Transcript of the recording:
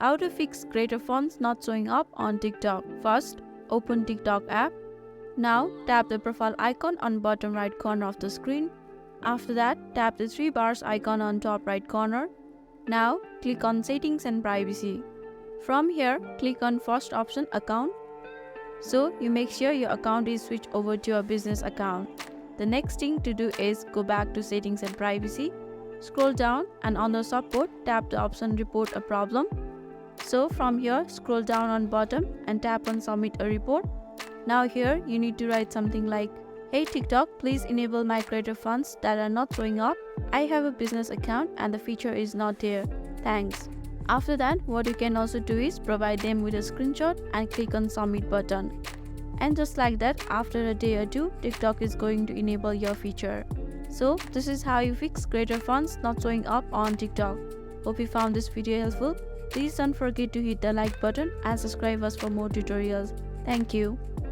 How to fix creator fonts not showing up on TikTok. First, open TikTok app. Now, tap the profile icon on bottom right corner of the screen. After that, tap the three bars icon on top right corner. Now, click on Settings and Privacy. From here, click on first option, Account. So, you make sure your account is switched over to your business account. The next thing to do is go back to Settings and Privacy. Scroll down and on the Support, tap the option Report a Problem. So, from here, scroll down on bottom and tap on Submit a Report. Now here, you need to write something like, "Hey TikTok, please enable my creator fonts that are not showing up. I have a business account and the feature is not there. Thanks." After that, what you can also do is provide them with a screenshot and click on Submit button. And just like that, after a day or two, TikTok is going to enable your feature. So this is how you fix creator fonts not showing up on TikTok. Hope you found this video helpful. Please don't forget to hit the like button and subscribe us for more tutorials. Thank you.